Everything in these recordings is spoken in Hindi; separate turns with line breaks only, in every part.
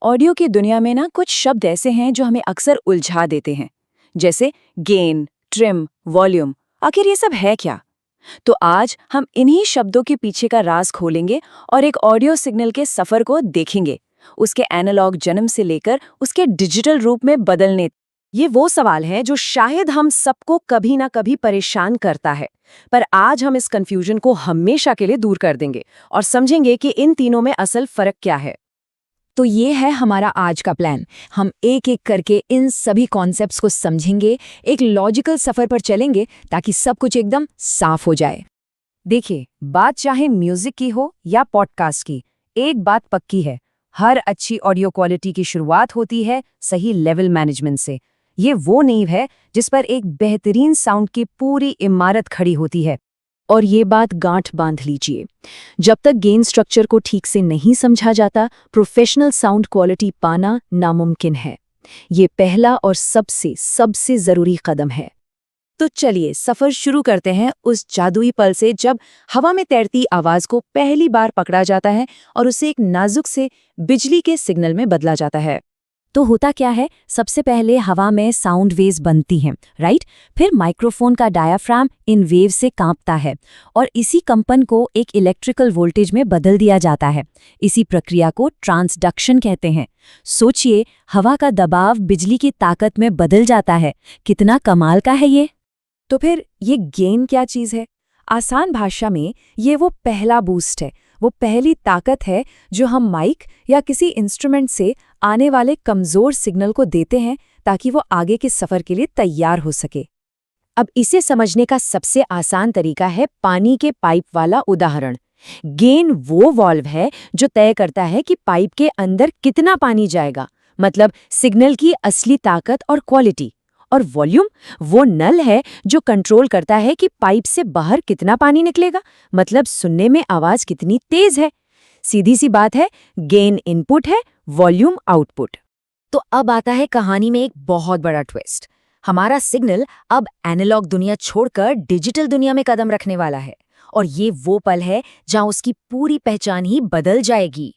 ऑडियो की दुनिया में ना कुछ शब्द ऐसे हैं जो हमें अक्सर उलझा देते हैं, जैसे गेन, ट्रिम, वॉल्यूम। आखिर ये सब है क्या? तो आज हम इन्हीं शब्दों के पीछे का राज खोलेंगे और एक ऑडियो सिग्नल के सफर को देखेंगे, उसके एनालॉग जन्म से लेकर उसके डिजिटल रूप में बदलने। ये वो सवाल है जो शायद हम सबको कभी ना कभी परेशान करता है, पर आज हम इस कंफ्यूजन को हमेशा के लिए दूर कर देंगे और समझेंगे कि इन तीनों में असल फर्क क्या है।
तो ये है हमारा आज का प्लान। हम एक एक करके इन सभी कॉन्सेप्ट्स को समझेंगे, एक लॉजिकल सफर पर चलेंगे ताकि सब कुछ एकदम साफ हो जाए।
देखिए, बात चाहे म्यूजिक की हो या पॉडकास्ट की, एक बात पक्की है, हर अच्छी ऑडियो क्वालिटी की शुरुआत होती है सही लेवल मैनेजमेंट से। ये वो नींव है जिस पर एक बेहतरीन साउंड की पूरी इमारत खड़ी होती है। और ये बात गांठ बांध लीजिए, जब तक गेन स्ट्रक्चर को ठीक से नहीं समझा जाता, प्रोफेशनल साउंड क्वालिटी पाना नामुमकिन है। ये पहला और सबसे सबसे ज़रूरी कदम है। तो चलिए सफ़र शुरू करते हैं उस जादुई पल से जब हवा में तैरती आवाज़ को पहली बार पकड़ा जाता है और उसे एक नाजुक से बिजली के सिग्नल में बदला जाता है। तो होता क्या है, सबसे पहले हवा में साउंड वेव्स बनती हैं, राइट? फिर माइक्रोफोन का डायाफ्राम इन वेव से कांपता है और इसी कंपन को एक इलेक्ट्रिकल वोल्टेज में बदल दिया जाता है। इसी प्रक्रिया को ट्रांसडक्शन कहते हैं। सोचिए, हवा का दबाव बिजली की ताकत में बदल जाता है। कितना कमाल का है ये! तो फिर ये गेन क्या चीज़ है? आसान भाषा में ये वो पहला बूस्ट है, वो पहली ताकत है जो हम माइक या किसी इंस्ट्रूमेंट से आने वाले कमज़ोर सिग्नल को देते हैं ताकि वो आगे के सफ़र के लिए तैयार हो सके। अब इसे समझने का सबसे आसान तरीका है पानी के पाइप वाला उदाहरण। गेन वो वॉल्व है जो तय करता है कि पाइप के अंदर कितना पानी जाएगा, मतलब सिग्नल की असली ताकत और क्वालिटी। और वॉल्यूम वो नल है जो कंट्रोल करता है कि पाइप से बाहर कितना पानी निकलेगा, मतलब सुनने में आवाज कितनी तेज है। सीधी सी बात है, गेन इनपुट है, वॉल्यूम आउटपुट। तो अब आता है कहानी में एक बहुत बड़ा ट्विस्ट। हमारा सिग्नल अब एनालॉग दुनिया छोड़कर डिजिटल दुनिया में कदम रखने वाला है, और ये वो पल है जहां उसकी पूरी पहचान ही बदल जाएगी।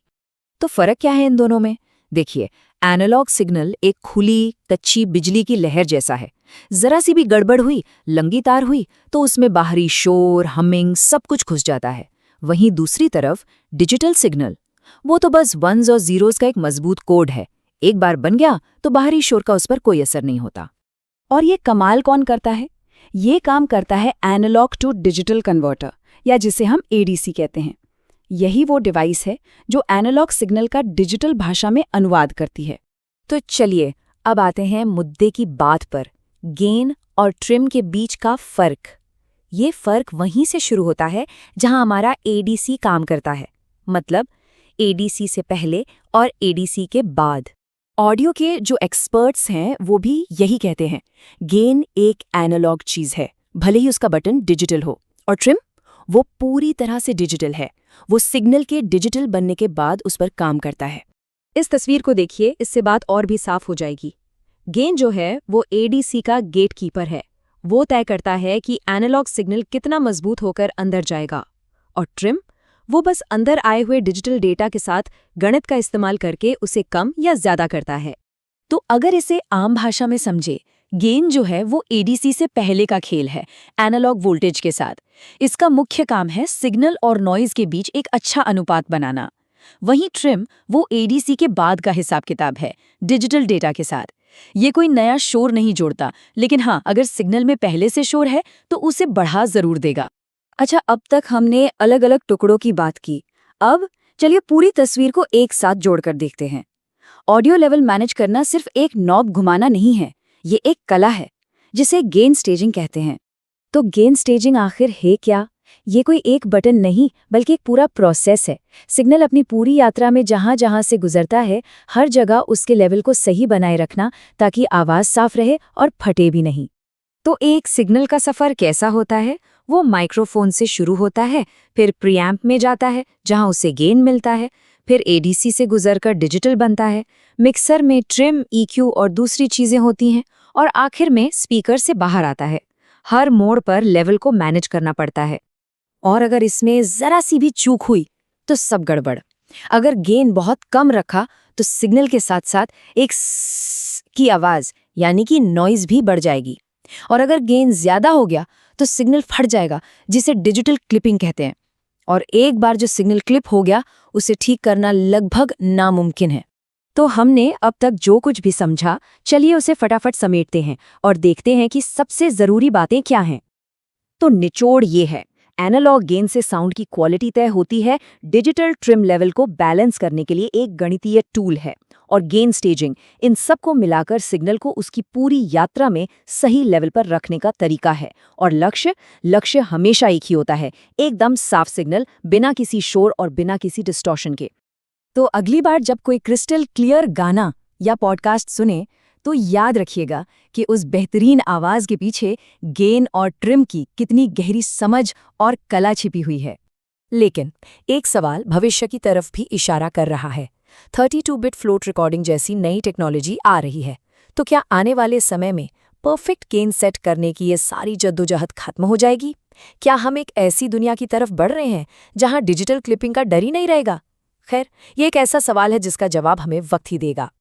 तो फर्क क्या है इन दोनों में? देखिए, एनालॉग सिग्नल एक खुली कच्ची बिजली की लहर जैसा है। जरा सी भी गड़बड़ हुई, लंगी तार हुई, तो उसमें बाहरी शोर, हमिंग सब कुछ घुस जाता है। वहीं दूसरी तरफ डिजिटल सिग्नल, वो तो बस वंस और जीरोस का एक मजबूत कोड है। एक बार बन गया तो बाहरी शोर का उस पर कोई असर नहीं होता। और ये कमाल कौन करता है? ये काम करता है एनालॉग टू डिजिटल कन्वर्टर, या जिसे हम एडीसी कहते हैं। यही वो डिवाइस है जो एनालॉग सिग्नल का डिजिटल भाषा में अनुवाद करती है। तो चलिए अब आते हैं मुद्दे की बात पर, गेन और ट्रिम के बीच का फर्क। ये फर्क वहीं से शुरू होता है जहां हमारा एडीसी काम करता है, मतलब एडीसी से पहले और एडीसी के बाद। ऑडियो के जो एक्सपर्ट्स हैं वो भी यही कहते हैं, गेन एक एनालॉग चीज़ है, भले ही उसका बटन डिजिटल हो, और ट्रिम वो पूरी तरह से डिजिटल है, वो सिग्नल के डिजिटल बनने के बाद उस पर काम करता है। इस तस्वीर को देखिए, इससे बात और भी साफ हो जाएगी। गेन जो है वो एडीसी का गेटकीपर है, वो तय करता है कि एनालॉग सिग्नल कितना मजबूत होकर अंदर जाएगा। और ट्रिम वो बस अंदर आए हुए डिजिटल डेटा के साथ गणित का इस्तेमाल करके उसे कम या ज्यादा करता है। तो अगर इसे आम भाषा में समझे, गेन जो है वो एडीसी से पहले का खेल है, एनालॉग वोल्टेज के साथ। इसका मुख्य काम है सिग्नल और नॉइज के बीच एक अच्छा अनुपात बनाना। वहीं ट्रिम वो एडीसी के बाद का हिसाब किताब है, डिजिटल डेटा के साथ। ये कोई नया शोर नहीं जोड़ता, लेकिन हाँ, अगर सिग्नल में पहले से शोर है तो उसे बढ़ा जरूर देगा। अच्छा, अब तक हमने अलग अलग टुकड़ों की बात की। अब चलिए पूरी तस्वीर को एक साथ जोड़कर देखते हैं। ऑडियो लेवल मैनेज करना सिर्फ एक नॉब घुमाना नहीं है, ये एक कला है जिसे गेन स्टेजिंग कहते हैं। तो गेन स्टेजिंग आखिर है क्या? ये कोई एक बटन नहीं, बल्कि एक पूरा प्रोसेस है। सिग्नल अपनी पूरी यात्रा में जहां जहां से गुजरता है, हर जगह उसके लेवल को सही बनाए रखना ताकि आवाज साफ रहे और फटे भी नहीं। तो एक सिग्नल का सफर कैसा होता है? वो माइक्रोफोन से शुरू होता है, फिर प्रीएम्प में जाता है जहां उसे गेन मिलता है, फिर एडीसी से गुजरकर डिजिटल बनता है, मिक्सर में ट्रिम, ईक्यू और दूसरी चीजें होती हैं, और आखिर में स्पीकर से बाहर आता है। हर मोड़ पर लेवल को मैनेज करना पड़ता है, और अगर इसमें जरा सी भी चूक हुई तो सब गड़बड़।
अगर गेन बहुत कम रखा तो सिग्नल के साथ साथ एक स्स की आवाज यानी कि नॉइज भी बढ़ जाएगी। और अगर गेन ज्यादा हो गया तो सिग्नल फट जाएगा, जिसे डिजिटल क्लिपिंग कहते हैं। और एक बार जो सिग्नल क्लिप हो गया उसे ठीक करना लगभग नामुमकिन है।
तो हमने अब तक जो कुछ भी समझा, चलिए उसे फटाफट समेटते हैं और देखते हैं कि सबसे जरूरी बातें क्या हैं। तो निचोड़ ये है, एनालॉग गेन से साउंड की क्वालिटी तय होती है, डिजिटल ट्रिम लेवल को बैलेंस करने के लिए एक गणितीय टूल है, और गेन स्टेजिंग इन सबको मिलाकर सिग्नल को उसकी पूरी यात्रा में सही लेवल पर रखने का तरीका है। और लक्ष्य हमेशा एक ही होता है, एकदम साफ सिग्नल, बिना किसी शोर और बिना किसी डिस्टॉर्शन के। तो अगली बार जब कोई क्रिस्टल क्लियर गाना या पॉडकास्ट सुने तो याद रखिएगा कि उस बेहतरीन आवाज के पीछे गेन और ट्रिम की कितनी गहरी समझ और कला छिपी हुई है।
लेकिन एक सवाल भविष्य की तरफ भी इशारा कर रहा है। 32 बिट फ्लोट रिकॉर्डिंग जैसी नई टेक्नोलॉजी आ रही है, तो क्या आने वाले समय में परफेक्ट गेन सेट करने की ये सारी जद्दोजहद खत्म हो जाएगी? क्या हम एक ऐसी दुनिया की तरफ बढ़ रहे हैं जहां डिजिटल क्लिपिंग का डर ही नहीं रहेगा? खैर, ये एक ऐसा सवाल है जिसका जवाब हमें वक्त ही देगा।